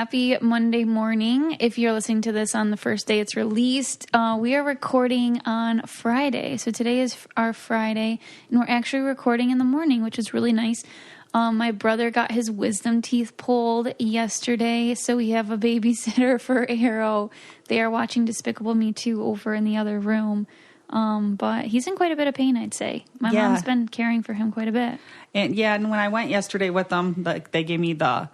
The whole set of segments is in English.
Happy Monday morning. If you're listening to this on the first day it's released, we are recording on Friday. So today is our Friday, and we're actually recording in the morning, which is really nice. My brother got his wisdom teeth pulled yesterday, so we have a babysitter for Arrow. They are watching Despicable Me 2 over in the other room. But he's in quite a bit of pain, I'd say. My mom's been caring for him quite a bit. And when I went yesterday with them, they gave me the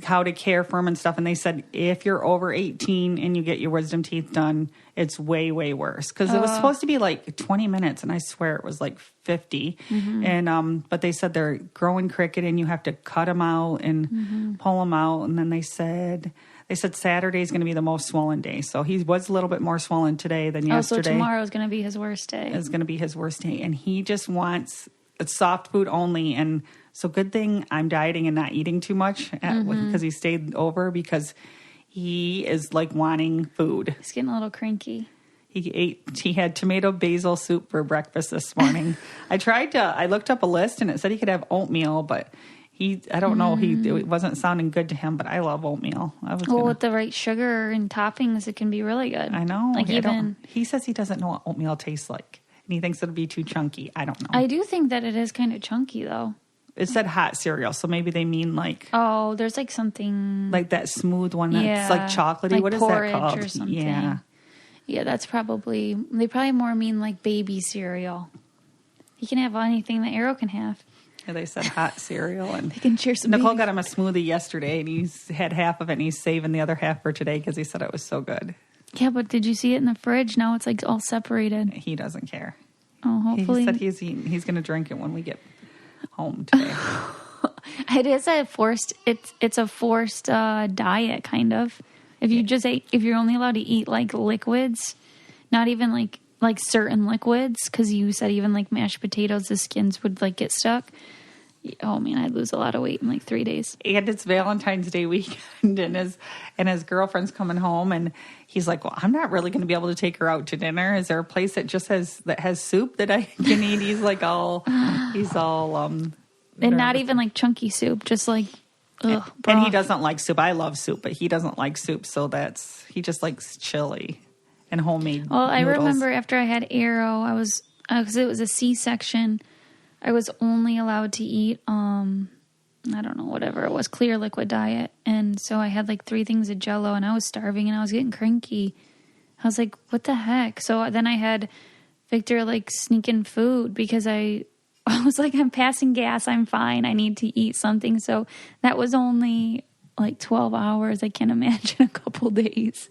how to care for him and stuff, and they said if you're over 18 and you get your wisdom teeth done, it's way, way worse. Because it was supposed to be like 20 minutes, and I swear it was like 50. Mm-hmm. And but they said they're growing crooked, and you have to cut them out and pull them out. And then they said Saturday is going to be the most swollen day. So he was a little bit more swollen today than yesterday. So tomorrow is going to be his worst day. It's going to be his worst day. And he just wants soft food only. And so good thing I'm dieting and not eating too much because he stayed over, because he is like wanting food. He's getting a little cranky. He had tomato basil soup for breakfast this morning. I looked up a list and it said he could have oatmeal, but I don't know. It wasn't sounding good to him, but I love oatmeal. With the right sugar and toppings, it can be really good. I know. He says he doesn't know what oatmeal tastes like, and he thinks it'll be too chunky. I don't know. I do think that it is kind of chunky, though. It said hot cereal, so maybe they mean like... Oh, there's like something... Like that smooth one that's like chocolatey. Like what is that called? Or something. Yeah. Yeah, that's probably... They probably more mean like baby cereal. He can have anything that Arrow can have. Yeah, they said hot cereal. And they can share some Nicole got him a smoothie yesterday, and he's had half of it, and he's saving the other half for today because he said it was so good. Yeah, but did you see it in the fridge? Now it's like all separated. He doesn't care. Oh, hopefully. He said he's going to drink it when we get home today. It is a forced... It's a forced diet, kind of. If you're only allowed to eat like liquids, not even like certain liquids, because you said even like mashed potatoes, the skins would like get stuck. Oh man, I'd lose a lot of weight in like 3 days. And it's Valentine's Day weekend, and his girlfriend's coming home, and he's like, "Well, I'm not really going to be able to take her out to dinner. Is there a place that just has soup that I can eat?" He's all and not even like chunky soup, just like and he doesn't like soup. I love soup, but he doesn't like soup, so he just likes chili and homemade. Well, I noodles. remember after I had Arrow, I was because it was a C-section. I was only allowed to eat, I don't know, whatever it was, clear liquid diet. And so I had like 3 things of Jell-O, and I was starving, and I was getting cranky. I was like, what the heck? So then I had Victor like sneak in food because I was like, I'm passing gas. I'm fine. I need to eat something. So that was only like 12 hours. I can't imagine a couple days.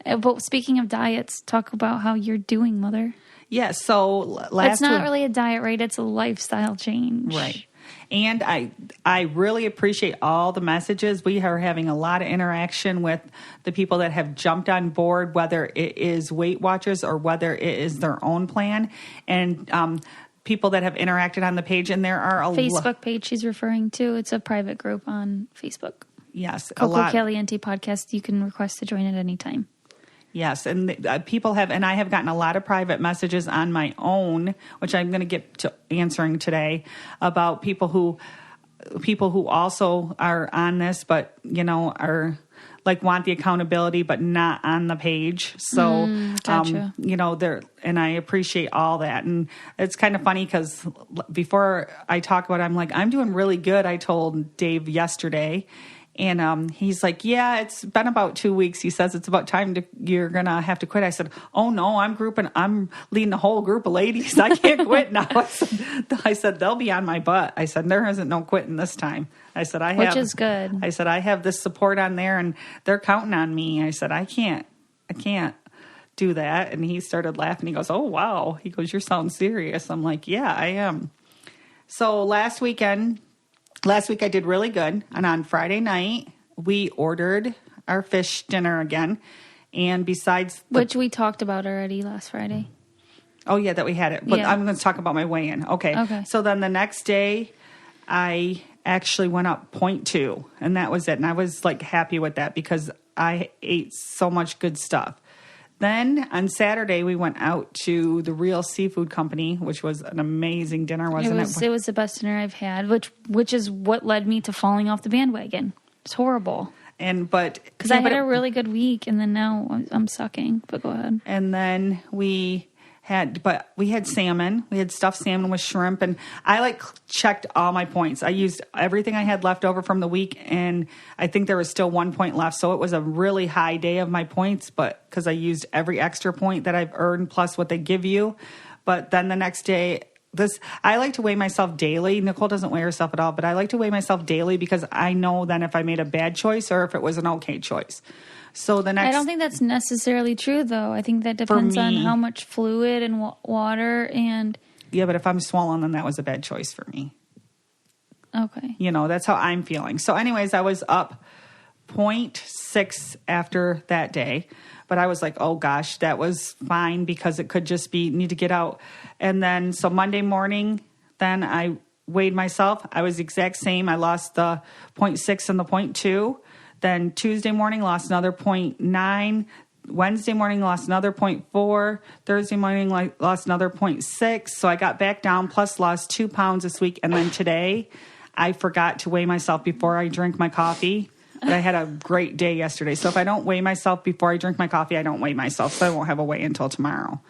But speaking of diets, talk about how you're doing, Mother. Yeah, so it's not really a diet, right? It's a lifestyle change. Right. And I really appreciate all the messages. We are having a lot of interaction with the people that have jumped on board, whether it is Weight Watchers or whether it is their own plan. And people that have interacted on the page. And there are a Facebook page she's referring to. It's a private group on Facebook. Yes. Coco Caliente podcast. You can request to join at any time. Yes, and people have, and I have gotten a lot of private messages on my own, which I'm going to get to answering today, about people who also are on this, but are like want the accountability, but not on the page. So, gotcha. And I appreciate all that. And it's kind of funny because before I talk about it, I'm like, I'm doing really good. I told Dave yesterday. And he's like, yeah, it's been about 2 weeks. He says, it's about time you're going to have to quit. I said, oh, no, I'm leading a whole group of ladies. I can't quit now. I said, they'll be on my butt. I said, there isn't no quitting this time. I said, which is good. I said, I have this support on there, and they're counting on me. I said, I can't do that. And he started laughing. He goes, oh, wow. He goes, you sound serious. I'm like, yeah, I am. So last week I did really good, and on Friday night, we ordered our fish dinner again, and besides... Which we talked about already last Friday. Oh, yeah, that we had it, but yeah. I'm going to talk about my weigh-in. Okay. So then the next day, I actually went up 0.2, and that was it, and I was, happy with that because I ate so much good stuff. Then on Saturday, we went out to the Real Seafood Company, which was an amazing dinner, wasn't it? It was the best dinner I've had, which is what led me to falling off the bandwagon. It's horrible. Because I had a really good week, and then now I'm sucking. But go ahead. And then we had salmon. We had stuffed salmon with shrimp, and I checked all my points. I used everything I had left over from the week, and I think there was still 1 point left. So it was a really high day of my points, but because I used every extra point that I've earned plus what they give you. But then the next day, I like to weigh myself daily. Nicole doesn't weigh herself at all, but I like to weigh myself daily because I know then if I made a bad choice or if it was an okay choice. So I don't think that's necessarily true, though. I think that depends on how much fluid and water and... Yeah, but if I'm swollen, then that was a bad choice for me. Okay. That's how I'm feeling. So anyways, I was up 0.6 after that day. But I was like, oh gosh, that was fine because it could just be need to get out. And then so Monday morning, then I weighed myself. I was the exact same. I lost the 0.6 and the 0.2. Then Tuesday morning, lost another 0.9. Wednesday morning, lost another 0.4. Thursday morning, lost another 0.6. So I got back down, plus lost 2 pounds this week. And then today, I forgot to weigh myself before I drink my coffee. But I had a great day yesterday. So if I don't weigh myself before I drink my coffee, I don't weigh myself. So I won't have a weigh until tomorrow.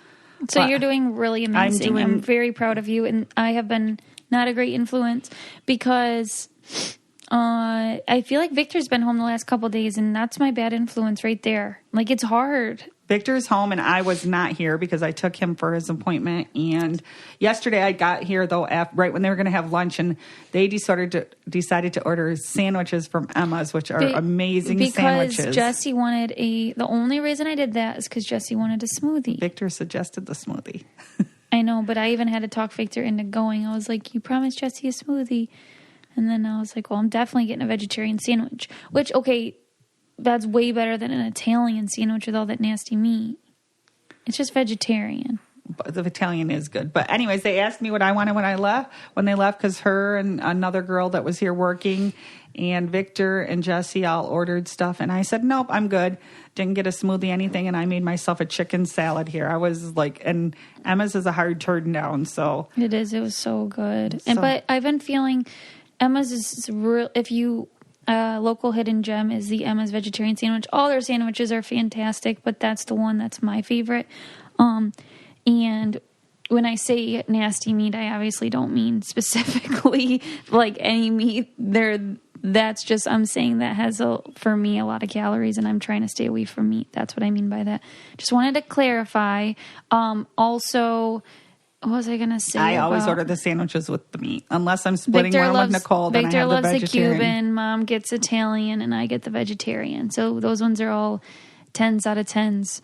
So you're doing really amazing. I'm very proud of you. And I have been not a great influence because... I feel like Victor's been home the last couple of days, and that's my bad influence right there. Like, it's hard. Victor's home, and I was not here because I took him for his appointment. And yesterday I got here, though, right when they were going to have lunch, and they decided to order sandwiches from Emma's, which are amazing sandwiches. Because Jesse wanted the only reason I did that is because Jesse wanted a smoothie. Victor suggested the smoothie. I know, but I even had to talk Victor into going. I was like, you promised Jesse a smoothie. And then I was like, well, I'm definitely getting a vegetarian sandwich. Which, okay, that's way better than an Italian sandwich with all that nasty meat. It's just vegetarian. But the Italian is good. But anyways, they asked me what I wanted when they left, because her and another girl that was here working and Victor and Jesse all ordered stuff. And I said, nope, I'm good. Didn't get a smoothie, anything. And I made myself a chicken salad here. I was like, and Emma's is a hard turn down. So it is. It was so good. But I've been feeling... Emma's is real. If you local hidden gem is the Emma's vegetarian sandwich. All their sandwiches are fantastic, but that's the one that's my favorite. And when I say nasty meat, I obviously don't mean specifically like any meat. That's just I'm saying that has for me a lot of calories, and I'm trying to stay away from meat. That's what I mean by that. Just wanted to clarify. Also. What was I going to say? I always order the sandwiches with the meat. Unless I'm splitting one with Nicole, then Victor I have loves the vegetarian. The Cuban, Mom gets Italian, and I get the vegetarian. So those ones are all 10s out of 10s.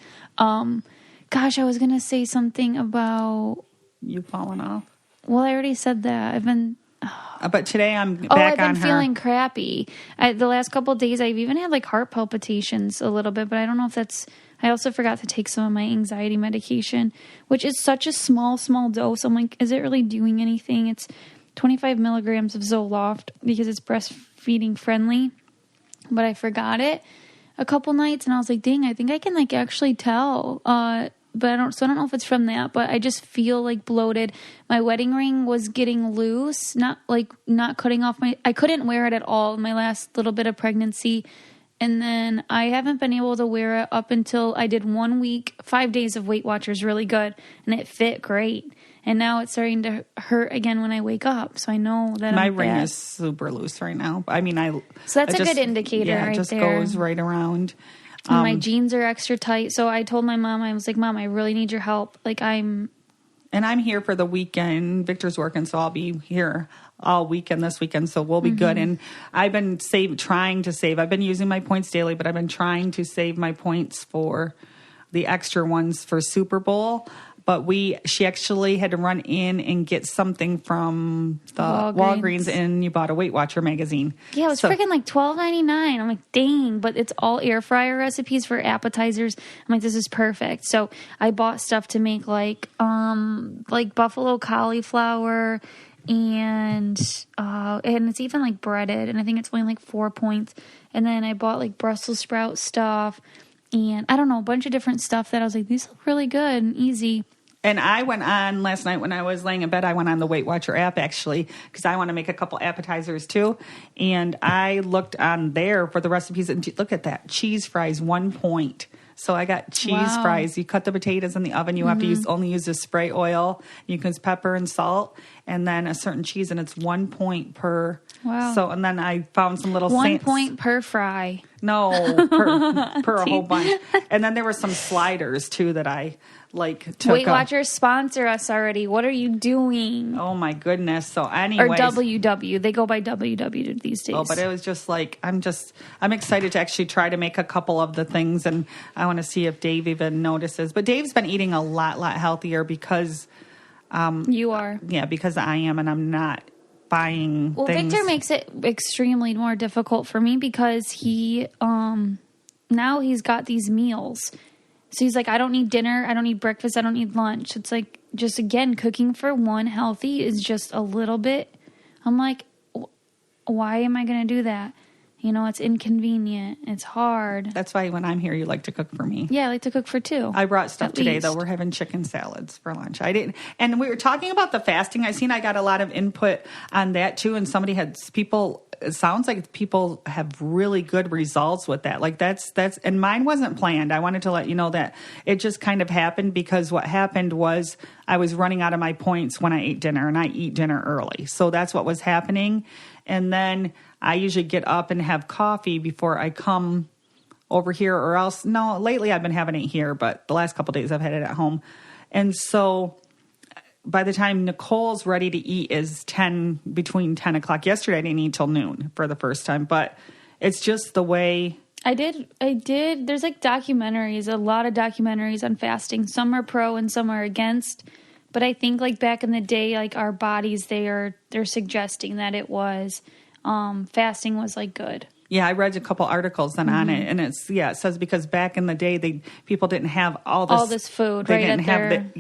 Gosh, I was going to say something about... You falling off? Well, I already said that. I've been... But today I'm back on her. I've been feeling crappy. The last couple of days, I've even had like heart palpitations a little bit, but I don't know if that's... I also forgot to take some of my anxiety medication, which is such a small dose. I'm like, is it really doing anything? It's 25 milligrams of Zoloft because it's breastfeeding friendly. But I forgot it a couple nights, and I was like, dang, I think I can like actually tell. But I don't know if it's from that, but I just feel like bloated. My wedding ring was getting loose, not cutting off I couldn't wear it at all in my last little bit of pregnancy. And then I haven't been able to wear it up until I did 1 week, 5 days of Weight Watchers really good. And it fit great. And now it's starting to hurt again when I wake up. So I know that my ring is super loose right now. I mean, so that's a good indicator right there. It just goes right around. And my jeans are extra tight. So I told my mom, I was like, Mom, I really need your help. And I'm here for the weekend. Victor's working, so I'll be here all weekend this weekend, so we'll be good. And I've been trying to save. I've been using my points daily, but I've been trying to save my points for the extra ones for Super Bowl. But she actually had to run in and get something from the Walgreens, and you bought a Weight Watcher magazine. Yeah, it was freaking like $12.99. I'm like, dang, but it's all air fryer recipes for appetizers. I'm like, this is perfect. So I bought stuff to make like buffalo cauliflower, and it's even like breaded, and I think it's only like 4 points. And then I bought like Brussels sprout stuff, and I don't know, a bunch of different stuff that I was like, these look really good and easy. And I went on last night when I was laying in bed, I went on the Weight Watcher app actually, because I want to make a couple appetizers too. And I looked on there for the recipes and look at that. Cheese fries, 1 point. So I got cheese fries. You cut the potatoes in the oven. You have to only use the spray oil. You can use pepper and salt, and then a certain cheese, and it's 1 point per. Wow. So, and then I found some little 1 point per fry. No, per a whole bunch. And then there were some sliders too that I took. Weight Watchers sponsor us already. What are you doing? Oh my goodness. So anyways. Or WW. They go by WW these days. Oh, but it was just I'm excited to actually try to make a couple of the things, and I want to see if Dave even notices. But Dave's been eating a lot healthier because you are. Yeah, because I am, and I'm not buying things. Victor makes it extremely more difficult for me because he now he's got these meals. So he's like, I don't need dinner, I don't need breakfast, I don't need lunch. It's like, just again, cooking for one healthy is just a little bit. I'm like, why am I going to do that? You know, it's inconvenient. It's hard. That's why when I'm here, you like to cook for me. Yeah, I like to cook for two. I brought stuff today, though. We're having chicken salads for lunch. I didn't, and we were talking about the fasting. I got a lot of input on that too. And it sounds like people have really good results with that. Like that's, and mine wasn't planned. I wanted to let you know that it just kind of happened because what happened was I was running out of my points when I ate dinner, and I eat dinner early. So that's what was happening. And then I usually get up and have coffee before I come over here, or else, no, lately I've been having it here, but the last couple of days I've had it at home. And so by the time Nicole's ready to eat is between 10 o'clock. Yesterday I didn't eat till noon for the first time, but it's just the way. I did. There's documentaries, a lot of documentaries on fasting. Some are pro and some are against. But I think back in the day, our bodies, they're suggesting that it was, fasting was good. Yeah, I read a couple articles on it, and it says because back in the day, people didn't have all this food, they right? Didn't have they had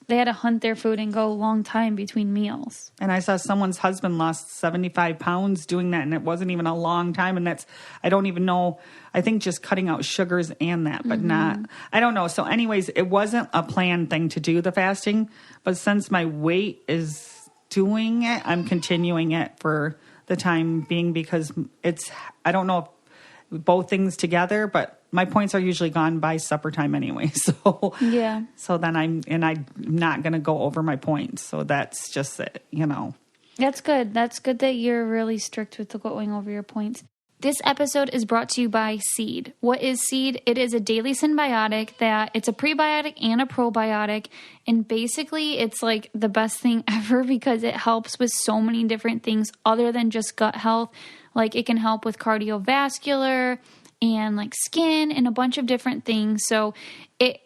they had to hunt their food and go a long time between meals. And I saw someone's husband lost 75 pounds doing that, and it wasn't even a long time. And I don't even know. I think just cutting out sugars and that, but not, I don't know. So anyways, it wasn't a planned thing to do the fasting, but since my weight is doing it, I'm continuing it for the time being because I don't know if both things together, but my points are usually gone by supper time anyway. So yeah. So then I'm not going to go over my points. So that's just it, That's good. That's good that you're really strict with going over your points. This episode is brought to you by Seed. What is Seed? It is a daily symbiotic it's a prebiotic and a probiotic. And basically it's the best thing ever because it helps with so many different things other than just gut health. It can help with cardiovascular and skin and a bunch of different things. So it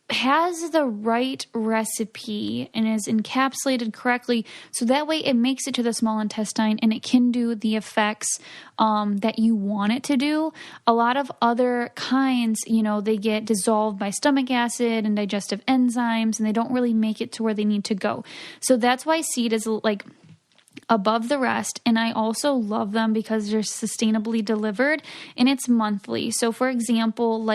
has the right recipe and is encapsulated correctly, so that way it makes it to the small intestine and it can do the effects that you want it to do. A lot of other kinds, they get dissolved by stomach acid and digestive enzymes, and they don't really make it to where they need to go. So that's why Seed is above the rest. And I also love them because they're sustainably delivered and it's monthly. So for example,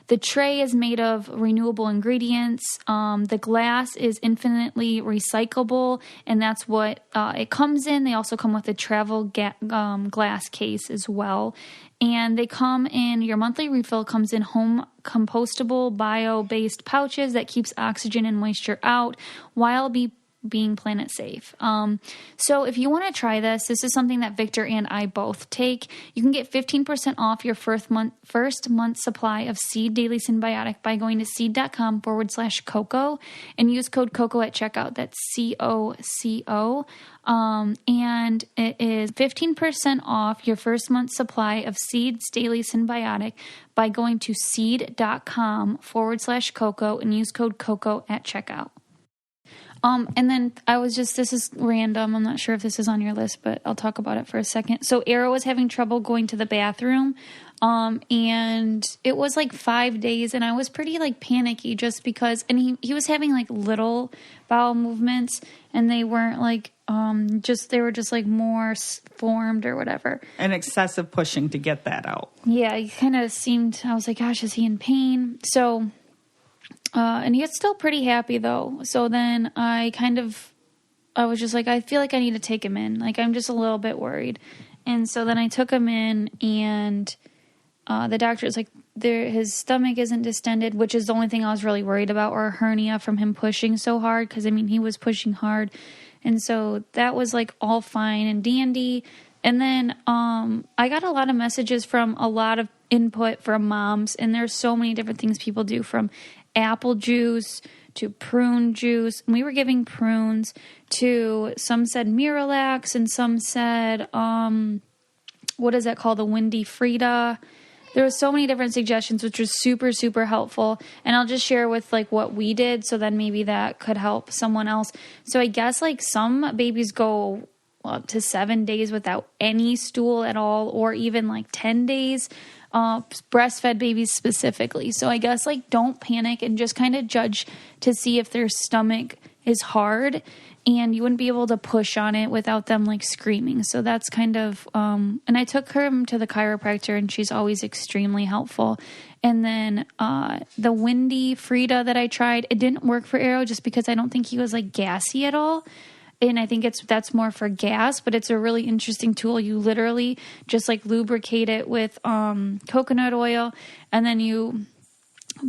the tray is made of renewable ingredients. The glass is infinitely recyclable, and that's what it comes in. They also come with a travel glass case as well. And they come in, your monthly refill comes in home compostable bio-based pouches that keeps oxygen and moisture out while being planet safe. So if you want to try this is something that Victor and I both take. You can get 15% off your first month supply of Seed Daily Symbiotic by going to seed.com/cocoa and use code COCO at checkout. That's COCO. And it is 15% off your first month supply of Seed's Daily Symbiotic by going to seed.com/cocoa and use code COCO at checkout. And then this is random. I'm not sure if this is on your list, but I'll talk about it for a second. So Arrow was having trouble going to the bathroom. And it was 5 days and I was pretty panicky just because, and he was having little bowel movements and they weren't they were just more formed or whatever. And excessive pushing to get that out. Yeah. He kind of seemed, I was like, gosh, is he in pain? So And he was still pretty happy though. So then I was just like, I feel like I need to take him in. Like, I'm just a little bit worried. And so then I took him in, and the doctor's like, his stomach isn't distended, which is the only thing I was really worried about, or a hernia from him pushing so hard. Cause I mean, he was pushing hard. And so that was like all fine and dandy. And then, I got a lot of messages from a lot of input from moms, and there's so many different things people do, from apple juice to prune juice. And we were giving prunes to, some said Miralax, and some said, what is that called? The Windy Frida. There were so many different suggestions, which was super, super helpful. And I'll just share with like what we did, so then maybe that could help someone else. So I guess like some babies go up to 7 days without any stool at all, or even like 10 days, breastfed babies specifically. So I guess like don't panic and just kind of judge to see if their stomach is hard, and you wouldn't be able to push on it without them like screaming. So that's kind of, and I took her to the chiropractor, and she's always extremely helpful. And then, the Windy Frida that I tried, it didn't work for Arrow just because I don't think he was like gassy at all. And I think that's more for gas, but it's a really interesting tool. You literally just like lubricate it with, coconut oil, and then you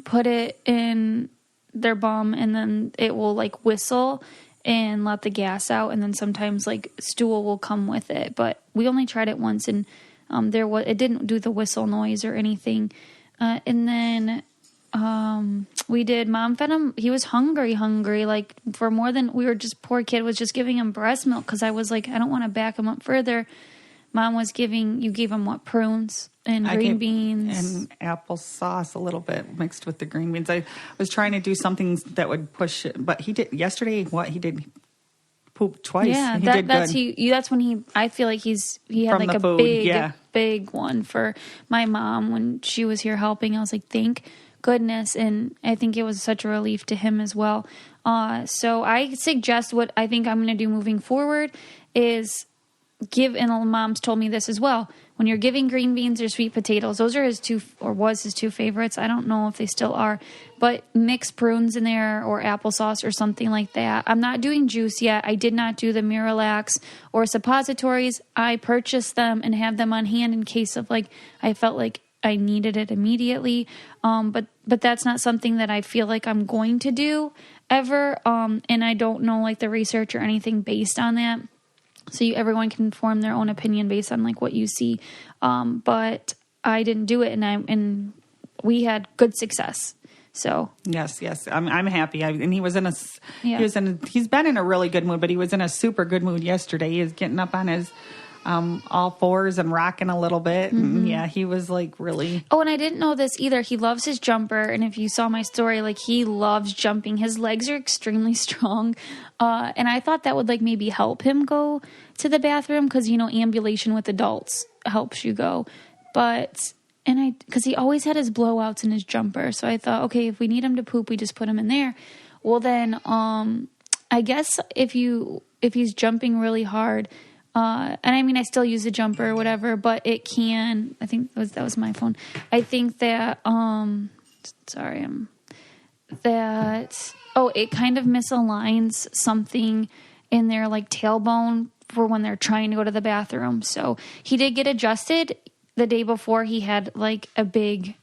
put it in their bum, and then it will like whistle and let the gas out, and then sometimes like stool will come with it. But we only tried it once, and it didn't do the whistle noise or anything. And then we did, mom fed him. He was hungry, like for more than, poor kid was just giving him breast milk, because I was like, I don't want to back him up further. Mom was you gave him what, prunes and green beans and applesauce a little bit mixed with the green beans. I was trying to do something that would push it, but he did yesterday. He did poop twice. Yeah, that's when I feel like he had from like a food, big one for my mom when she was here helping. I was like, thank goodness, and I think it was such a relief to him as well. So I suggest, what I think I'm going to do moving forward is and all the moms told me this as well, when you're giving green beans or sweet potatoes, those are his two favorites. I don't know if they still are, but mix prunes in there or applesauce or something like that. I'm not doing juice yet. I did not do the Miralax or suppositories. I purchased them and have them on hand in case of like, I felt like I needed it immediately. But that's not something that I feel like I'm going to do ever. And I don't know like the research or anything based on that. So everyone can form their own opinion based on like what you see. But I didn't do it, and we had good success. So yes, I'm happy. And he was he's been in a really good mood, but he was in a super good mood yesterday. He was getting up on his all fours and rocking a little bit. Mm-hmm. And he was like really. Oh, and I didn't know this either. He loves his jumper. And if you saw my story, like he loves jumping. His legs are extremely strong. And I thought that would like maybe help him go to the bathroom, because, ambulation with adults helps you go. Because he always had his blowouts in his jumper. So I thought, okay, if we need him to poop, we just put him in there. Well, then, I guess if he's jumping really hard, and I mean, I still use the jumper or whatever, but it can, I think that was my phone. I think that, it kind of misaligns something in their like tailbone for when they're trying to go to the bathroom. So he did get adjusted the day before. He had like the big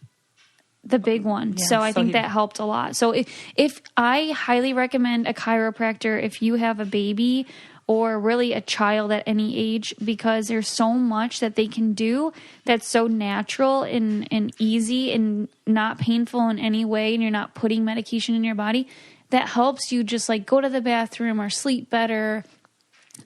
one. Yeah, so I think that helped a lot. So if I highly recommend a chiropractor if you have a baby or really a child at any age, because there's so much that they can do that's so natural and easy and not painful in any way, and you're not putting medication in your body, that helps you just like go to the bathroom or sleep better.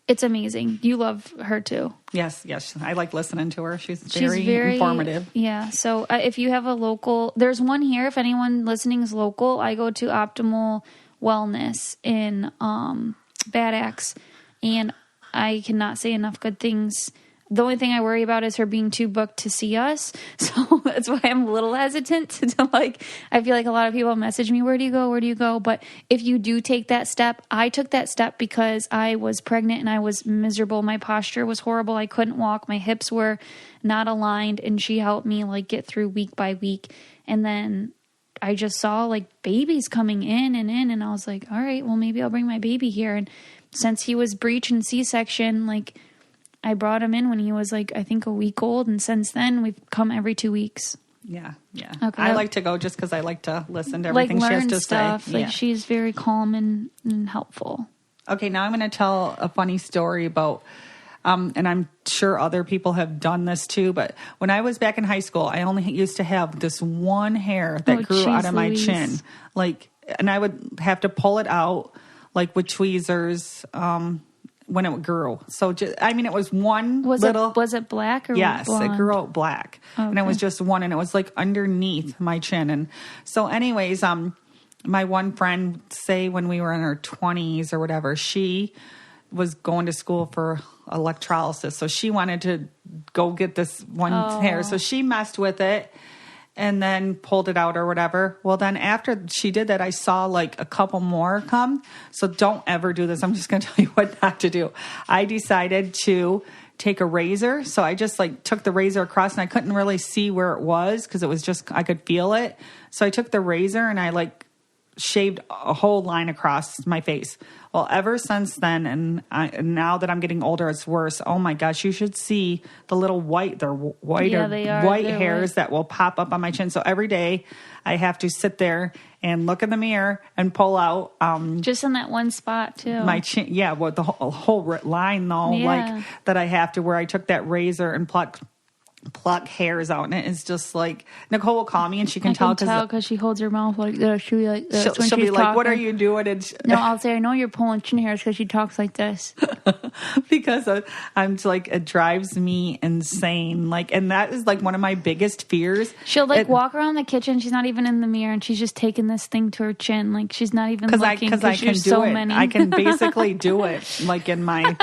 It's amazing. You love her too. Yes. I like listening to her. She's very informative. Yeah. So if you have a local, there's one here. If anyone listening is local, I go to Optimal Wellness in Bad Axe, and I cannot say enough good things. The only thing I worry about is her being too booked to see us. So that's why I'm a little hesitant to like, I feel like a lot of people message me, where do you go? But if you do take that step, I took that step because I was pregnant and I was miserable. My posture was horrible. I couldn't walk. My hips were not aligned, and she helped me like get through week by week. And then I just saw like babies coming in, and I was like, all right, well, maybe I'll bring my baby here. And since he was breech and C-section, like I brought him in when he was like, I think a week old. And since then we've come every 2 weeks. Yeah. Yeah. Okay. I like to go just because I like to listen to everything she has to stuff. say. Like she's very calm and helpful. Okay. Now I'm going to tell a funny story about, and I'm sure other people have done this too, but when I was back in high school, I only used to have this one hair that grew out of my chin. Like, and I would have to pull it out like with tweezers, when it grew. So just, I mean, it was one was it black or yes, blonde? It grew out black. Okay. And it was just one, and it was like underneath my chin. And so anyways, my one friend, say when we were in our 20s or whatever, she was going to school for electrolysis. So she wanted to go get this one hair. So she messed with it and then pulled it out or whatever. Well, then after she did that, I saw like a couple more come. So don't ever do this. I'm just going to tell you what not to do. I decided to take a razor. So I just like took the razor across, and I couldn't really see where it was because it was just, I could feel it. So I took the razor and I like shaved a whole line across my face. Well, ever since then, and now that I'm getting older, it's worse. Oh my gosh, you should see the little white hairs that will pop up on my chin. So every day I have to sit there and look in the mirror and pull out. Just in that one spot too. My chin, yeah, well, the whole line though, like that I have to, where I took that razor and pluck hairs out, and it's just like Nicole will call me and she can tell because she holds her mouth like this. She'll be like this she'll be like, "What are you doing?" No, I'll say, "I know you're pulling chin hairs," because she talks like this. Because I'm like, it drives me insane. Like, and that is like one of my biggest fears. She'll like walk around the kitchen. She's not even in the mirror, and she's just taking this thing to her chin. Like she's not even looking. Because I can do so it. Many. I can basically do it. Like in my.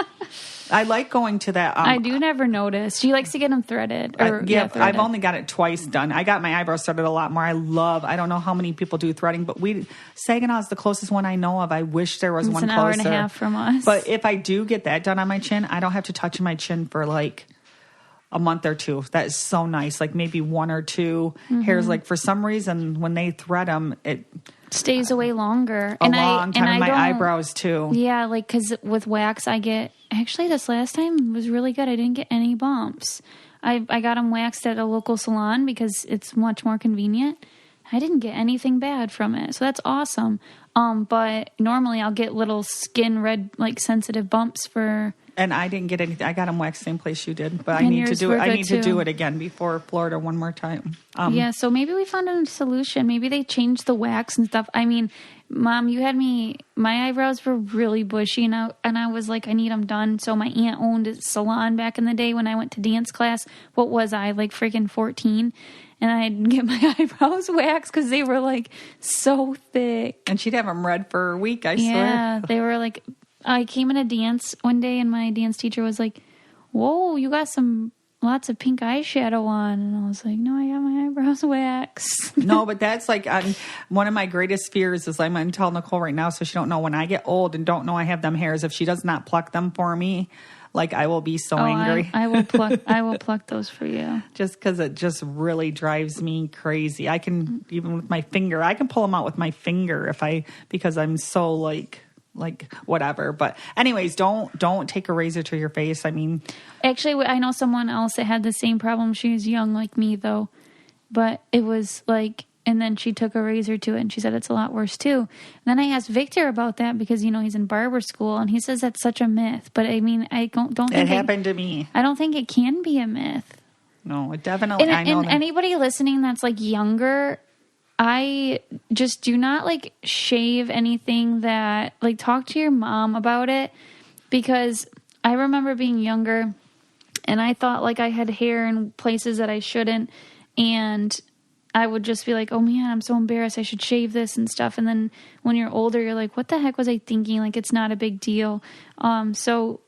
I like going to that. I do never notice. She likes to get them threaded. Threaded. I've only got it twice done. I got my eyebrows threaded a lot more. I don't know how many people do threading, but Saginaw is the closest one I know of. I wish there was one closer. It's an hour and a half from us. But if I do get that done on my chin, I don't have to touch my chin for like a month or two. That is so nice. Like maybe one or two hairs. Like for some reason, when they thread them, it stays away longer. A long time. And my eyebrows too. Yeah, like because with wax, actually this last time was really good. I didn't get any bumps. I got them waxed at a local salon because it's much more convenient. I didn't get anything bad from it, so that's awesome. But normally I'll get little skin red, like sensitive bumps for. And I didn't get anything. I got them waxed same place you did, but I need to do it. I need to do it again before Florida one more time. Yeah, so maybe we found a solution. Maybe they changed the wax and stuff. I mean, Mom, you had my eyebrows were really bushy, and I was like, I need them done. So my aunt owned a salon back in the day when I went to dance class. What was I, like freaking 14? And I'd get my eyebrows waxed because they were like so thick. And she'd have them red for a week, I swear. Yeah, they were like, I came in a dance one day and my dance teacher was like, whoa, you got lots of pink eyeshadow on. And I was like, no, I got my eyebrows waxed. No, but that's like one of my greatest fears is I'm going to tell Nicole right now so she don't know when I get old and don't know I have them hairs. If she does not pluck them for me, like I will be so angry. I will pluck those for you. Just because it just really drives me crazy. I can, even with my finger, I can pull them out with my finger because I'm so like whatever. But anyways, don't take a razor to your face. I mean, actually, I know someone else that had the same problem. She was young like me though, but it was like, and then she took a razor to it and she said it's a lot worse too. And then I asked Victor about that because, he's in barber school and he says that's such a myth. But I mean, I don't think it happened to me. I don't think it can be a myth. No, it definitely, I know and that. Anybody listening that's like younger, I just do not like shave anything that like talk to your mom about it, because I remember being younger and I thought like I had hair in places that I shouldn't, and I would just be like, oh man, I'm so embarrassed, I should shave this and stuff. And then when you're older, you're like, what the heck was I thinking? Like, it's not a big deal. So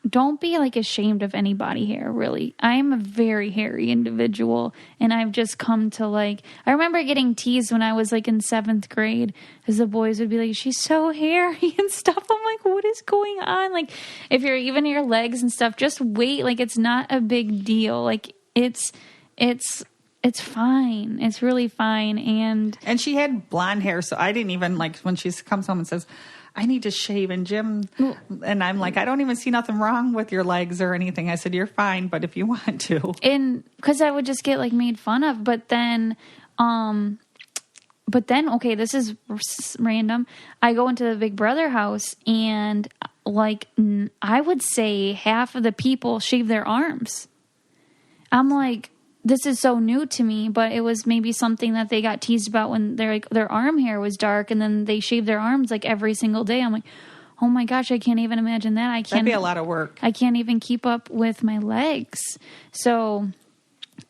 don't be like ashamed of any body hair, really. I am a very hairy individual, and I've just come to like, I remember getting teased when I was like in 7th grade because the boys would be like, she's so hairy and stuff. I'm like, what is going on? Like, if you're even your legs and stuff, just wait. Like, it's not a big deal. Like, it's it's fine. It's really fine. And she had blonde hair, so I didn't even, like, when she comes home and says, I need to shave, and Jim, and I'm like, I don't even see nothing wrong with your legs or anything. I said, you're fine, but if you want to. And because I would just get, like, made fun of, but then, okay, this is random. I go into the Big Brother house, and, like, I would say half of the people shave their arms. I'm like, this is so new to me, but it was maybe something that they got teased about when their arm hair was dark, and then they shaved their arms like every single day. I'm like, oh my gosh, I can't even imagine that. That'd be a lot of work. I can't even keep up with my legs. So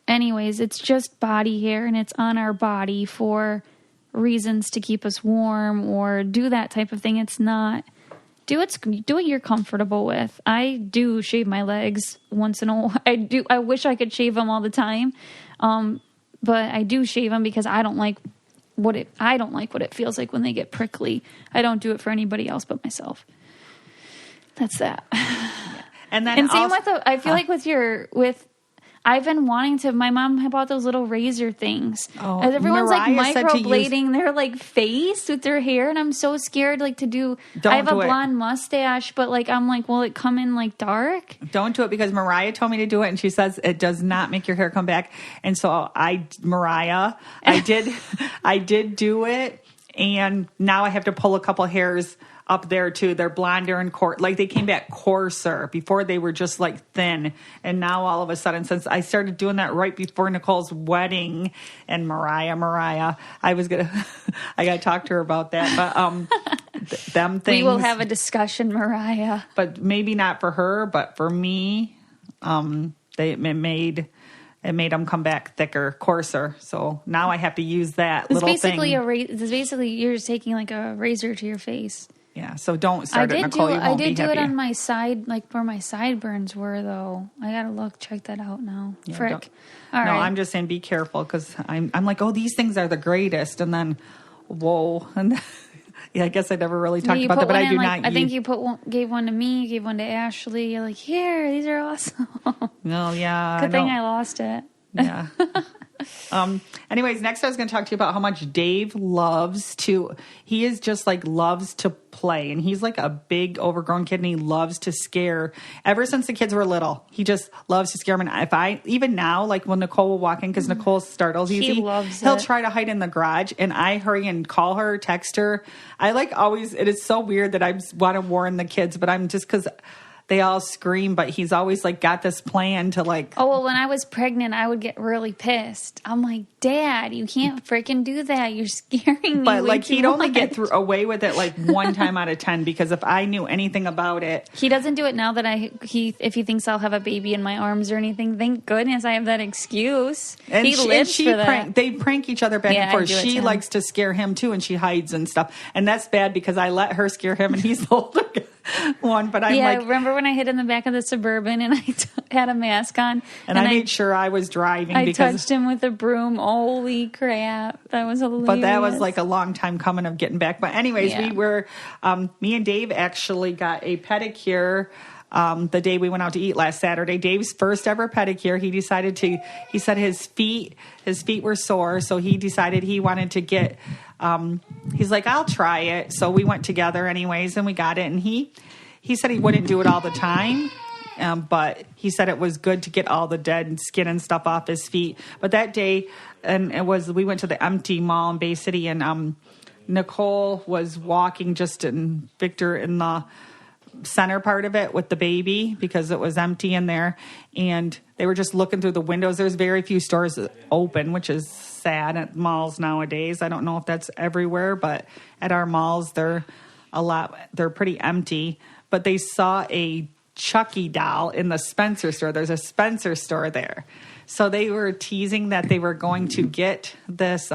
anyways, it's just body hair, and it's on our body for reasons to keep us warm or do that type of thing. It's not... Do what you're comfortable with. I do shave my legs once in a while. I wish I could shave them all the time, but I do shave them because I don't like what it feels like when they get prickly. I don't do it for anybody else but myself. That's that. Yeah. And then and same with I feel like with. I've been wanting to. My mom bought those little razor things. Oh, as everyone's Mariah like microblading their like face with their hair, and I'm so scared like to do. I have a blonde mustache, but like I'm like, will it come in like dark? Don't do it, because Mariah told me to do it, and she says it does not make your hair come back. And so I did do it, and now I have to pull a couple hairs up there too. They're blonder and like they came back coarser. Before they were just like thin, and now all of a sudden, since I started doing that right before Nicole's wedding, and Mariah, I gotta talk to her about that. But them things, we will have a discussion, Mariah. But maybe not for her, but for me, it made them come back thicker, coarser. So now I have to use that little thing. It's basically you're just taking like a razor to your face. Yeah, so don't start it, Nicole. I did do it on my side, like where my sideburns were, though. I gotta check that out now. Yeah, Frick. No, I'm just saying be careful, because I'm like, oh, these things are the greatest, and then, whoa, and yeah, I guess I never really talked about that, but I do not. I think you gave one to me, gave one to Ashley. You're like, here, these are awesome. No, yeah. Good thing I lost it. Yeah. Anyways, next I was going to talk to you about how much Dave loves to play. And he's like a big overgrown kid, and he loves to scare. Ever since the kids were little, he just loves to scare them. And even now, like when Nicole will walk in, because Nicole startles easy, he'll try to hide in the garage, and I hurry and call her, text her. It is so weird that I want to warn the kids, but I'm just, because they all scream, but he's always like got this plan to like. Oh, well, when I was pregnant, I would get really pissed. I'm like, Dad, you can't freaking do that. You're scaring me. But like he'd only get away with it like one time out of 10, because if I knew anything about it. He doesn't do it now that if he thinks I'll have a baby in my arms or anything. Thank goodness I have that excuse. And he lives for that. They prank each other back and forth. She likes to scare him too, and she hides and stuff. And that's bad, because I let her scare him, and he's the older one. But I'm like, remember when I hid in the back of the Suburban and I had a mask on, and I made sure I was driving. I touched him with a broom. Holy crap, that was hilarious. But that was like a long time coming of getting back. But anyways, we were me and Dave actually got a pedicure the day we went out to eat last Saturday. Dave's first ever pedicure. He said his feet were sore, so he decided he wanted to get. He's like, I'll try it. So we went together anyways, and we got it. And he said he wouldn't do it all the time, but he said it was good to get all the dead skin and stuff off his feet. But that day, we went to the empty mall in Bay City, and Nicole was walking just in Victor in the center part of it with the baby, because it was empty in there, and they were just looking through the windows. There's very few stores open, which is sad at malls nowadays. I don't know if that's everywhere, but at our malls they're pretty empty. But they saw a Chucky doll in the Spencer store. There's a Spencer store there, so they were teasing that they were going to get this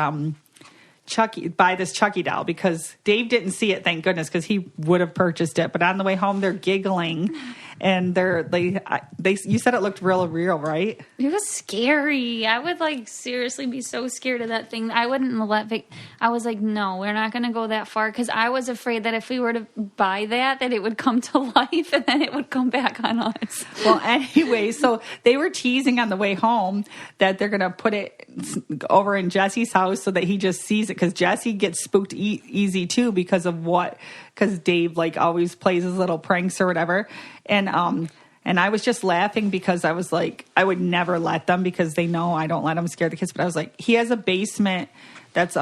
buy this Chucky doll because Dave didn't see it, thank goodness, because he would have purchased it. But on the way home, they're giggling, and you said it looked real, right? It was scary. I would like seriously be so scared of that thing. I wouldn't let I was like, no, we're not going to go that far because I was afraid that if we were to buy that it would come to life and then it would come back on us. Well, anyway, so they were teasing on the way home that they're going to put it over in Jesse's house so that he just sees it, because Jesse gets spooked easy too because Dave like always plays his little pranks or whatever. And I was just laughing because I was like, I would never let them because they know I don't let them scare the kids. But I was like, he has a basement that's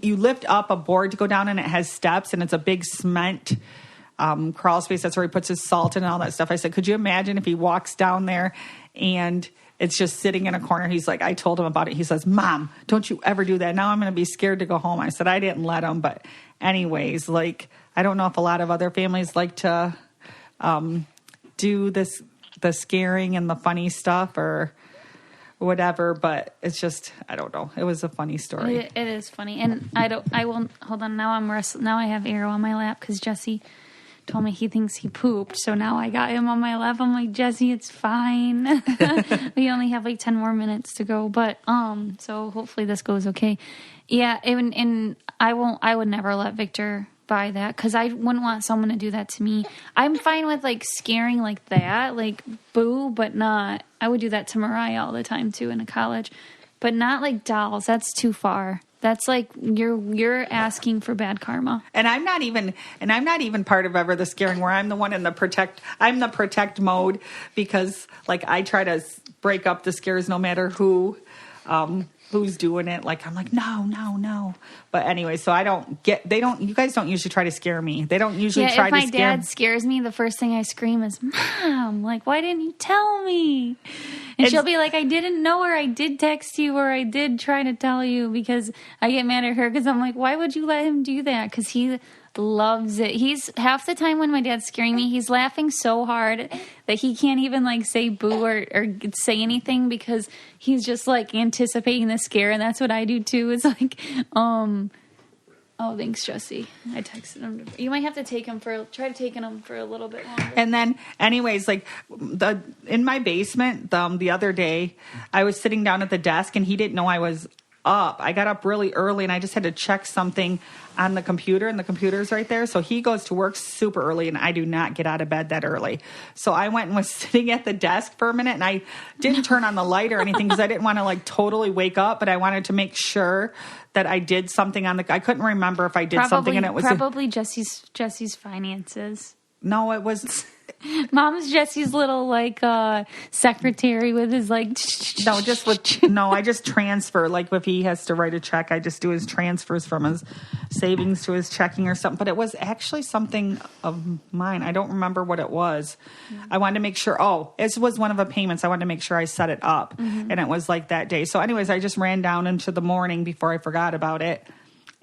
you lift up a board to go down and it has steps and it's a big cement crawl space. That's where he puts his salt and all that stuff. I said, could you imagine if he walks down there and it's just sitting in a corner? He's like, I told him about it. He says, Mom, don't you ever do that. Now I'm going to be scared to go home. I said, I didn't let him. But anyways, like, I don't know if a lot of other families like to do the scaring and the funny stuff or whatever, but it's just, I don't know. It was a funny story. It is funny. And I will, hold on. Now now I have Arrow on my lap because Jesse told me he thinks he pooped. So now I got him on my lap. I'm like, Jesse, it's fine. We only have like 10 more minutes to go. But, so hopefully this goes okay. Yeah. And I would never let Victor buy that because I wouldn't want someone to do that to me. I'm fine with like scaring like that, like boo, but not, I would do that to Mariah all the time too in college, but not like dolls. That's too far. That's like you're asking for bad karma. And I'm not even part of ever the scaring where I'm the one in the protect mode because like I try to break up the scares no matter who's doing it. Like I'm like, no. But anyway, so you guys don't usually try to scare me. They don't usually try to scare me. If my dad scares me, the first thing I scream is, Mom, like, why didn't you tell me? And she'll be like, I didn't know, or I did text you, or I did try to tell you, because I get mad at her because I'm like, why would you let him do that? Because he loves it. He's half the time when my dad's scaring me, he's laughing so hard that he can't even like say boo or say anything because he's just like anticipating the scare. And that's what I do too. It's like, oh, thanks, Jesse. I texted him. You might have to try taking him for a little bit longer. And then, anyways, like in my basement, the other day, I was sitting down at the desk and he didn't know I was up. I got up really early and I just had to check something on the computer, and the computer's right there. So he goes to work super early and I do not get out of bed that early. So I went and was sitting at the desk for a minute and I didn't turn on the light or anything because I didn't want to like totally wake up, but I wanted to make sure that I did something I couldn't remember if I did something and it was probably Jesse's finances. No, it was Mom's Jesse's little like secretary with his like I just transfer, like if he has to write a check, I just do his transfers from his savings to his checking or something. But it was actually something of mine. I don't remember what it was. Mm-hmm. I wanted to make sure it was one of the payments. I wanted to make sure I set it up. Mm-hmm. And it was like that day. So anyways, I just ran down into the morning before I forgot about it.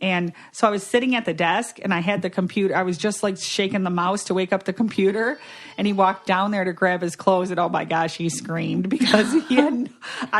And so I was sitting at the desk and I had the computer. I was just like shaking the mouse to wake up the computer. And he walked down there to grab his clothes. And oh my gosh, he screamed because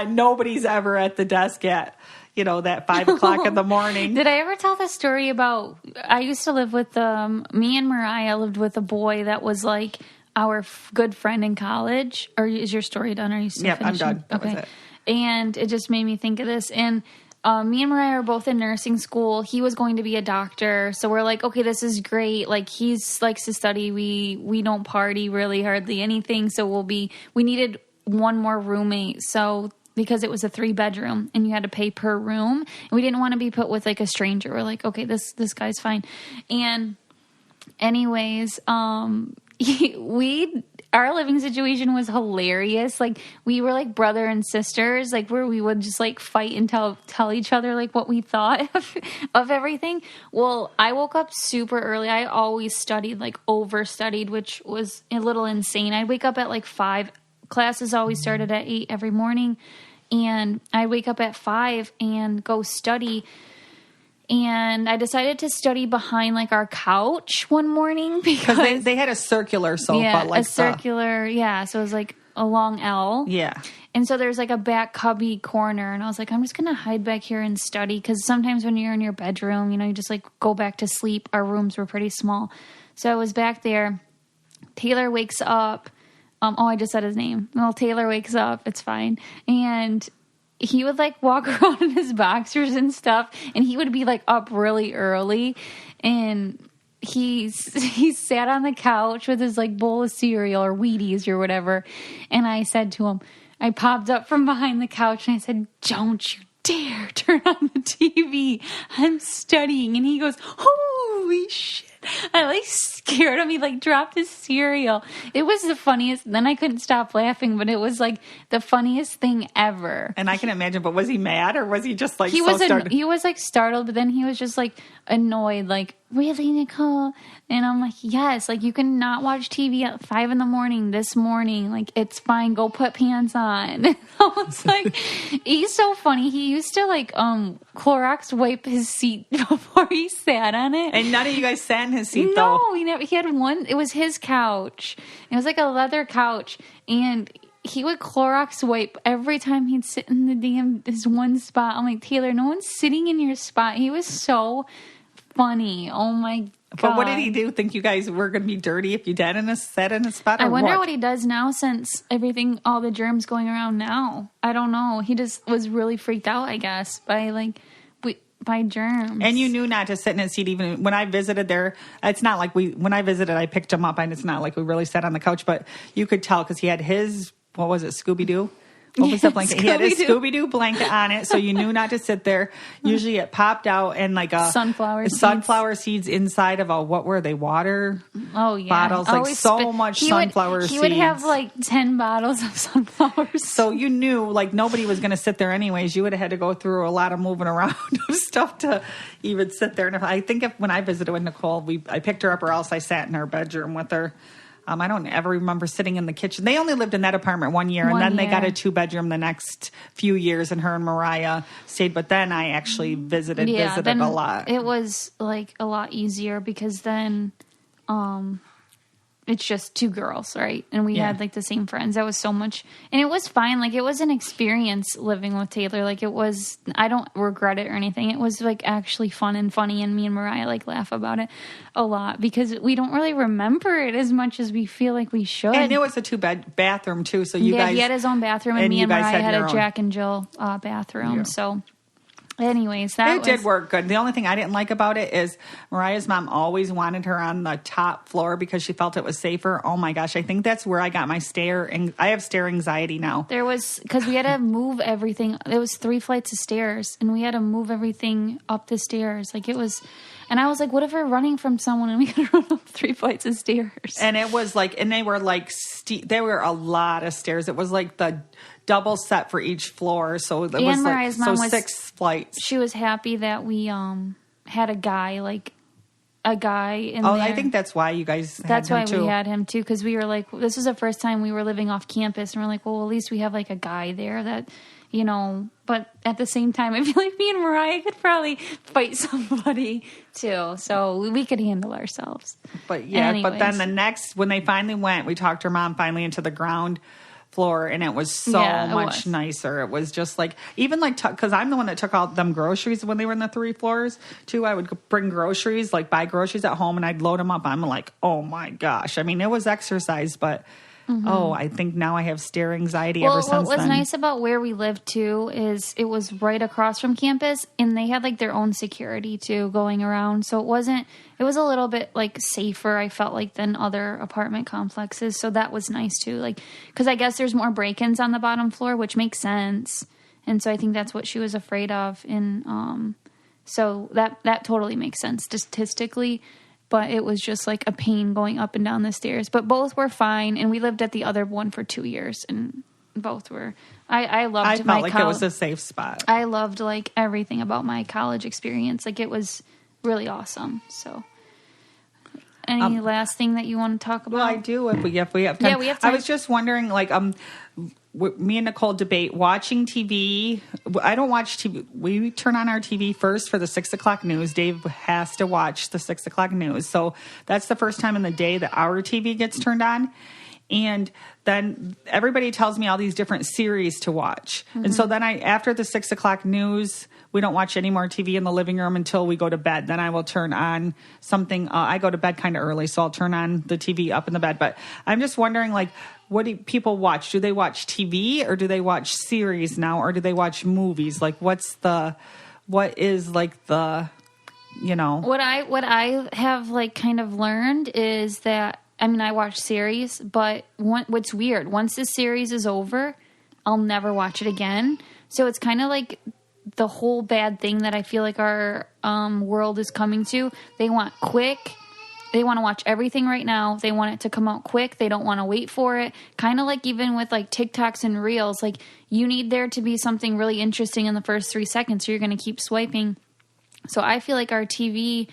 nobody's ever at the desk at, that 5 o'clock in the morning. Did I ever tell the story about, I used to live with, me and Mariah lived with a boy that was like our good friend in college. Or is your story done? Are you still finishing? I'm done. That was it. And it just made me think of this. And me and Mariah are both in nursing school. He was going to be a doctor. So we're like, okay, this is great. Like he likes to study. We don't party really hardly anything. So we needed one more roommate. So because it was a 3-bedroom and you had to pay per room and we didn't want to be put with like a stranger. We're like, okay, this guy's fine. And anyways, our living situation was hilarious. Like we were like brother and sisters, like where we would just like fight and tell each other like what we thought of everything. Well, I woke up super early. I always studied, like overstudied, which was a little insane. I'd wake up at like 5. Classes always started at 8 every morning. And I'd wake up at 5 and go study. And I decided to study behind like our couch one morning because they had a circular sofa, So it was like a long L. Yeah. And so there's like a back cubby corner. And I was like, I'm just going to hide back here and study. Because sometimes when you're in your bedroom, you just like go back to sleep. Our rooms were pretty small. So I was back there. Taylor wakes up. I just said his name. Well, Taylor wakes up. It's fine. And he would like walk around in his boxers and stuff. And he would be like up really early. And he sat on the couch with his like bowl of cereal or Wheaties or whatever. And I said to him, I popped up from behind the couch and I said, don't you dare turn on the TV. I'm studying. And he goes, holy shit. I like scared him. He like dropped his cereal. It was the funniest. Then I couldn't stop laughing, but it was like the funniest thing ever. And I can imagine, but was he mad or was he just like he was like startled, but then he was just like annoyed, like, really, Nicole? And I'm like, yes, like you cannot watch TV at 5 a.m. this morning. Like, it's fine. Go put pants on. I was like, he's so funny. He used to like Clorox wipe his seat before he sat on it. And none of you guys sat in his seat, though. No, he had one. It was his couch. It was like a leather couch. And he would Clorox wipe every time he'd sit in his one spot. I'm like, Taylor, no one's sitting in your spot. He was so funny. Oh my God. But what did he do? Think you guys were going to be dirty if you sat in a spot? Or I wonder what he does now since all the germs going around now. I don't know. He just was really freaked out, I guess, by germs. And you knew not to sit in his seat even when I visited there. It's not like when I visited, I picked him up and it's not like we really sat on the couch, but you could tell because he had his, what was it, Scooby-Doo? What was the blanket? He had his Scooby-Doo blanket on it, so you knew not to sit there. Usually it popped out and like a sunflower seeds inside of what were they, water bottles? Like so much sunflower seeds. He would have like 10 bottles of sunflowers. So you knew like nobody was going to sit there anyways. You would have had to go through a lot of moving around of stuff to even sit there. And I think when I visited with Nicole, I picked her up or else I sat in her bedroom with her. I don't ever remember sitting in the kitchen. They only lived in that apartment 1 year, and then they got a 2-bedroom the next few years, and her and Mariah stayed. But then I actually visited a lot. It was like a lot easier because then it's just 2 girls, right? And we had like the same friends. That was so much, and it was fine. Like it was an experience living with Taylor. Like it was, I don't regret it or anything. It was like actually fun and funny, and me and Mariah like laugh about it a lot because we don't really remember it as much as we feel like we should. And it was a 2-bathroom too, so you guys. He had his own bathroom, and me and Mariah had a Jack and Jill bathroom. Yeah. So. Anyways, it did work good. The only thing I didn't like about it is Mariah's mom always wanted her on the top floor because she felt it was safer. Oh my gosh, I think that's where I got my I have stair anxiety now. There was, because we had to move everything. There was 3 flights of stairs, and we had to move everything up the stairs. Like it was, and I was like, what if we're running from someone and we got to run up 3 flights of stairs? And it was like, and they were like, there were a lot of stairs. It was like the double set for each floor, so it was Mariah's mom was 6 flights. She was happy that we had a guy in there. I think that's why you guys had him too. We had him too, because we were like, this was the first time we were living off campus, and we're like, well, at least we have like a guy there that, but at the same time, I feel like me and Mariah could probably fight somebody too, so we could handle ourselves. But yeah, anyways. But then when they finally went, we talked her mom finally into the ground floor, and it was so much nicer. It was just like, even like, because I'm the one that took all them groceries when they were in the 3 floors too. I would bring groceries, like buy groceries at home, and I'd load them up. I'm like, oh my gosh. I mean, it was exercise, but I think now I have stair anxiety ever since then. What was nice about where we lived too is it was right across from campus, and they had like their own security too going around. So it was a little bit like safer, I felt like, than other apartment complexes. So that was nice too. Like, cause I guess there's more break-ins on the bottom floor, which makes sense. And so I think that's what she was afraid of. And, so that totally makes sense statistically. But it was just like a pain going up and down the stairs. But both were fine, and we lived at the other one for 2 years, and both were. I loved. I felt like it was a safe spot. I loved like everything about my college experience. Like it was really awesome. So, any last thing that you want to talk about? Well, I do if we have time. Yeah, we have time. I was just wondering, like, me and Nicole debate watching TV. I don't watch TV. We turn on our TV first for the 6 o'clock news. Dave has to watch the 6 o'clock news. So that's the first time in the day that our TV gets turned on. And then everybody tells me all these different series to watch. Mm-hmm. And so then after the 6 o'clock news, we don't watch any more TV in the living room until we go to bed. Then I will turn on something. I go to bed kind of early, so I'll turn on the TV up in the bed. But I'm just wondering, like, what do people watch? Do they watch TV or do they watch series now, or do they watch movies? Like, what is like the, you know? What I have like kind of learned is that, I mean, I watch series, but what's weird, once the series is over, I'll never watch it again. So it's kind of like the whole bad thing that I feel like our world is coming to. They want quick. They want to watch everything right now. They want it to come out quick. They don't want to wait for it. Kind of like even with like TikToks and Reels, like you need there to be something really interesting in the first 3 seconds, so you're going to keep swiping. So I feel like our TV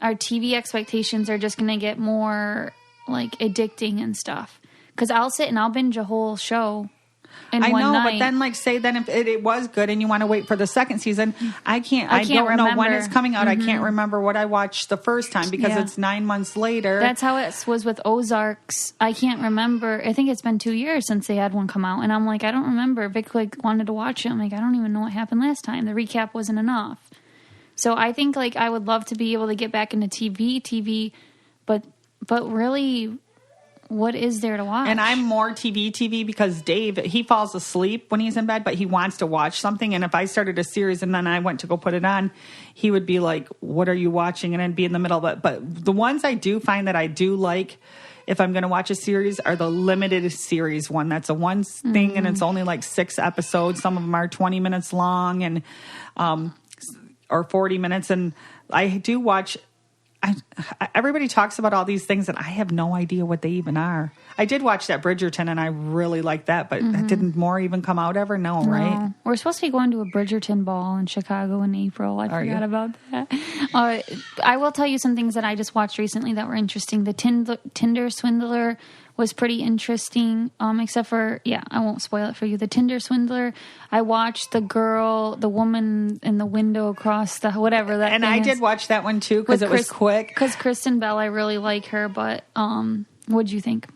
expectations are just going to get more like addicting and stuff. Because I'll sit and I'll binge a whole show in one night. But then like say then if it was good and you want to wait for the second season, I don't remember. know when it's coming out. Mm-hmm. I can't remember what I watched the first time because it's 9 months later. That's how it was with Ozarks. I can't remember. I think it's been 2 years since they had one come out. And I'm like, I don't remember. Vic like wanted to watch it. I'm like, I don't even know what happened last time. The recap wasn't enough. So I think like I would love to be able to get back into TV, but really, what is there to watch? And I'm more TV because Dave, he falls asleep when he's in bed, but he wants to watch something. And if I started a series and then I went to go put it on, he would be like, what are you watching? And I'd be in the middle. But the ones I do find that I do like, if I'm going to watch a series, are the limited series one. That's a one thing, and it's only like 6 episodes. Some of them are 20 minutes long and or 40 minutes. And I do watch... everybody talks about all these things and I have no idea what they even are. I did watch that Bridgerton and I really liked that, but didn't more even come out ever? No, right? We're supposed to be going to a Bridgerton ball in Chicago in April. I forgot about that. I will tell you some things that I just watched recently that were interesting. The Tinder Swindler was pretty interesting, except for, I won't spoil it for you. The Tinder Swindler, I watched the woman in the window across the, whatever that and I did watch that one too, because it was quick. Because Kristen Bell, I really like her, but what'd you think?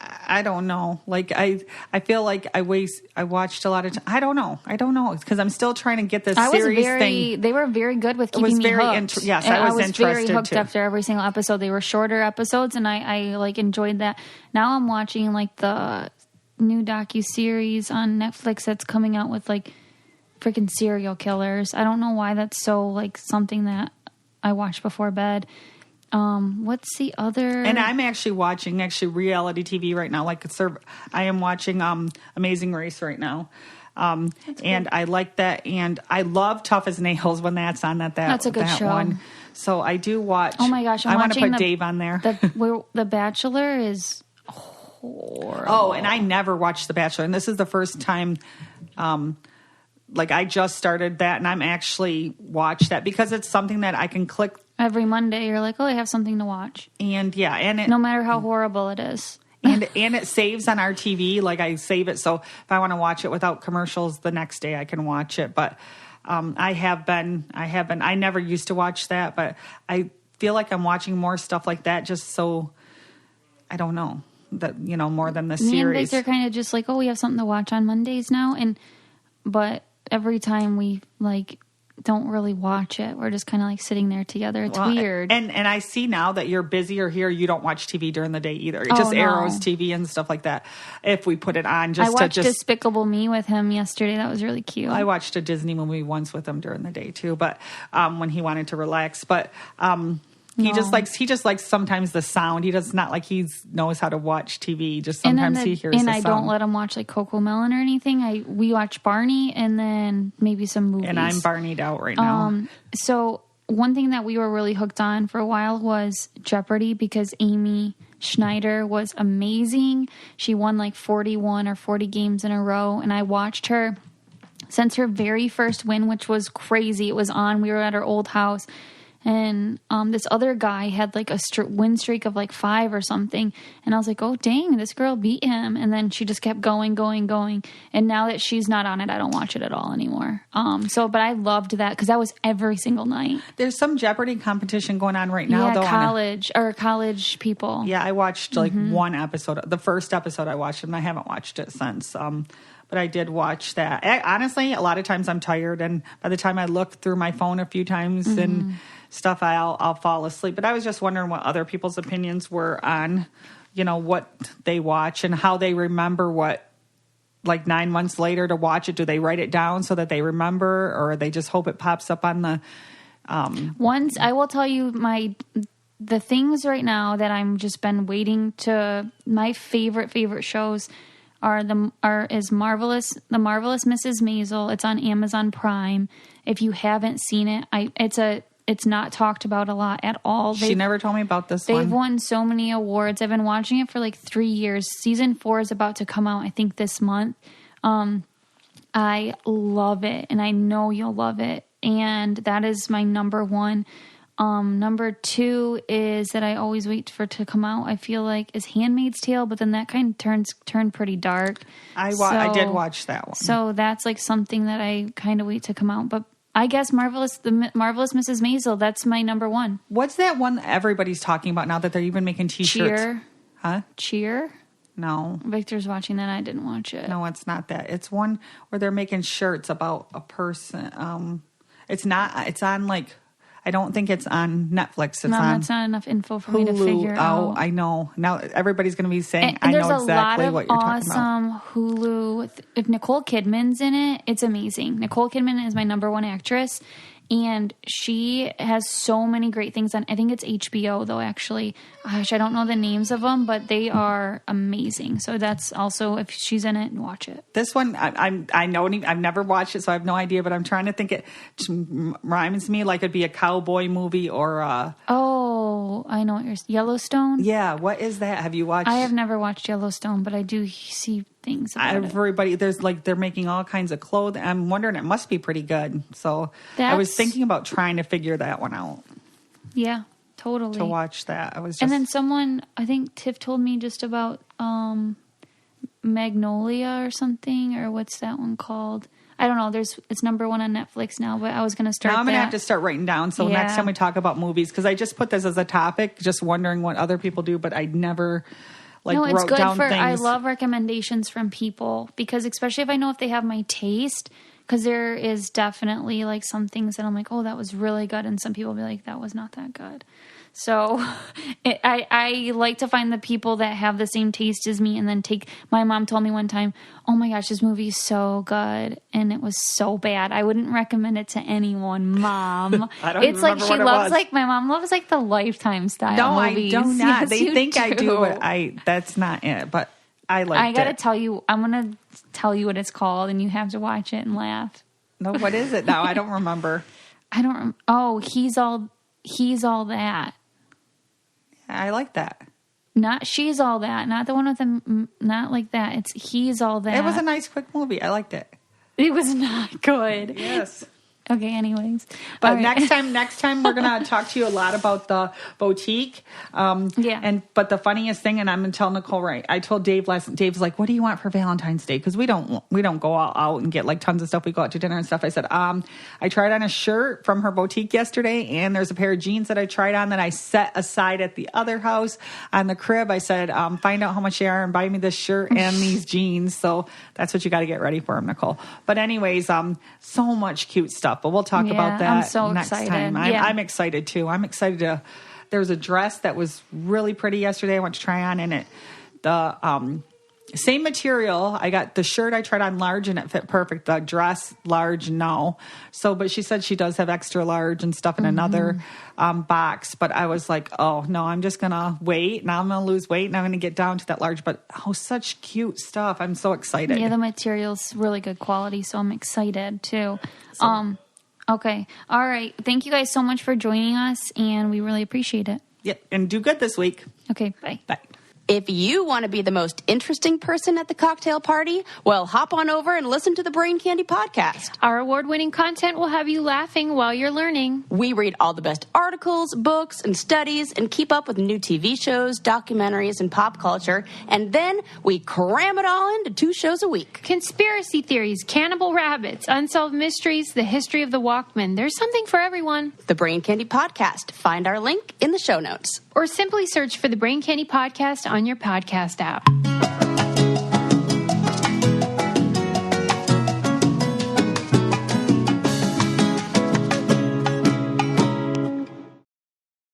I don't know. Like, I feel like I watched a lot of time. I don't know. Because I'm still trying to get this series thing. They were very good with keeping me hooked. Yes, I was interested very hooked too. After every single episode. They were shorter episodes, and I like enjoyed that. Now I'm watching like the new docuseries on Netflix that's coming out with like freaking serial killers. I don't know why that's so like something that I watch before bed. What's the other? And I'm actually watching reality TV right now. Like I am watching Amazing Race right now. And I like that. And I love Tough as Nails when that's on that's a good show. One. So I do watch. Oh my gosh. I want to put Dave on there. The Bachelor is horrible. Oh, and I never watched The Bachelor. And this is the first time, like I just started that and I'm actually watched that because it's something that I can click. Every Monday, you're like, oh, I have something to watch. And no matter how horrible it is. and it saves on our TV. Like I save it. So if I want to watch it without commercials the next day, I can watch it. But I never used to watch that, but I feel like I'm watching more stuff like that just so, I don't know, that, more than the series. Me and Victor kind of just like, oh, we have something to watch on Mondays now. But every time we like don't really watch it, we're just kind of like sitting there together. It's weird. And I see now that you're busier here, you don't watch TV during the day either. It just Arrows TV and stuff like that. If we put it on, I watched Despicable Me with him yesterday. That was really cute. I watched a Disney movie once with him during the day too, but when he wanted to relax. But he just likes sometimes the sound. He does not like he knows how to watch TV. Just sometimes he hears the sound. And I don't let him watch like Coco Melon or anything. We watch Barney and then maybe some movies. And I'm Barney'd out right now. So one thing that we were really hooked on for a while was Jeopardy because Amy Schneider was amazing. She won like 41 or 40 games in a row. And I watched her since her very first win, which was crazy. It was on. We were at her old house. and this other guy had like a win streak of like 5 or something, and I was like, oh dang, this girl beat him. And then she just kept going, and now that she's not on it, I don't watch it at all anymore. But I loved that because that was every single night. There's some Jeopardy competition going on right now, though. College people. Yeah, I watched like one episode. The first episode I watched, and I haven't watched it since. But I did watch that. Honestly, a lot of times I'm tired, and by the time I look through my phone a few times and stuff, I'll fall asleep. But I was just wondering what other people's opinions were on, what they watch and how they remember what, like 9 months later to watch it. Do they write it down so that they remember, or they just hope it pops up on the... Once, I will tell you the things right now that I'm just been waiting to... My favorite shows is the Marvelous Mrs. Maisel. It's on Amazon Prime. If you haven't seen it, it's not talked about a lot at all. She never told me about this one. They've won so many awards. I've been watching it for like 3 years. Season 4 is about to come out, I think, this month. I love it, and I know you'll love it. And that is my number one. Number 2 is that I always wait for to come out. I feel like is Handmaid's Tale, but then that kind of turned pretty dark. I did watch that one. So that's like something that I kind of wait to come out. But I guess the Marvelous Mrs. Maisel, that's my number 1. What's that one that everybody's talking about now that they're even making T-shirts? Cheer. Huh? Cheer? No. Victor's watching that. I didn't watch it. No, it's not that. It's one where they're making shirts about a person. It's not. It's on like... I don't think it's on Netflix. That's not enough info for me to figure out. Oh, I know. Now everybody's going to be saying, and I know exactly what you're talking about. There's a lot of awesome Hulu. If Nicole Kidman's in it, it's amazing. Nicole Kidman is my number 1 actress, and she has so many great things on. I think it's HBO, though, actually. Gosh, I don't know the names of them, but they are amazing. So that's also, if she's in it, watch it. This one, I know, I've never watched it, so I have no idea, but I'm trying to think. It rhymes me like it'd be a cowboy movie or Oh, I know what you're... Yellowstone? Yeah, what is that? Have you watched? I have never watched Yellowstone, but I do see things about everybody, there's like, they're making all kinds of clothing. I'm wondering, it must be pretty good. So I was thinking about trying to figure that one out. Yeah, totally. To watch that. And then someone, I think Tiff told me just about Magnolia or something, or what's that one called? I don't know. It's number 1 on Netflix now, but I was going to start. Now I'm going to have to start writing down. So next time we talk about movies, because I just put this as a topic, just wondering what other people do, but I never wrote down things. I love recommendations from people, because especially if I know if they have my taste, because there is definitely like some things that I'm like, oh, that was really good, and some people will be like, that was not that good. So I like to find the people that have the same taste as me, and then my mom told me one time, oh my gosh, this movie is so good, and it was so bad. I wouldn't recommend it to anyone, Mom. I don't it's like she loves like my mom loves like the Lifetime style movies. No, I do not. Yes, they think I do, but that's not it. But I like it. I gotta tell you, I'm gonna tell you what it's called, and you have to watch it and laugh. No, what is it now? I don't remember. Oh, he's all that. I like that. Not She's All That. Not the one with the... Not like that. It's He's All That. It was a nice, quick movie. I liked it. It was not good. Yes. Okay, anyways. But next time we're going to talk to you a lot about the boutique. But the funniest thing, and I'm going to tell Nicole, right, I told Dave Dave's like, what do you want for Valentine's Day? Because we don't go all out and get like tons of stuff. We go out to dinner and stuff. I said, I tried on a shirt from her boutique yesterday, and there's a pair of jeans that I tried on that I set aside at the other house on the crib. I said, find out how much they are and buy me this shirt and these jeans. So that's what you got to get ready for them, Nicole. But anyways, so much cute stuff. But we'll talk about that I'm so next excited. time. I'm excited too. I'm excited to. There was a dress that was really pretty yesterday. I went to try on, and the same material. I got the shirt I tried on large, and it fit perfect. The dress large, no. So, but she said she does have extra large and stuff in another box. But I was like, oh no, I'm just gonna wait. Now I'm gonna lose weight, and I'm gonna get down to that large. But such cute stuff! I'm so excited. Yeah, the material's really good quality, so I'm excited too. Okay. All right. Thank you guys so much for joining us, and we really appreciate it. Yep. And do good this week. Okay. Bye. Bye. If you want to be the most interesting person at the cocktail party, well, hop on over and listen to the Brain Candy podcast. Our award-winning content will have you laughing while you're learning. We read all the best articles, books, and studies and keep up with new TV shows, documentaries, and pop culture. And then we cram it all into 2 shows a week. Conspiracy theories, cannibal rabbits, unsolved mysteries, the history of the Walkman. There's something for everyone. The Brain Candy podcast. Find our link in the show notes. Or simply search for the Brain Candy podcast on your podcast app.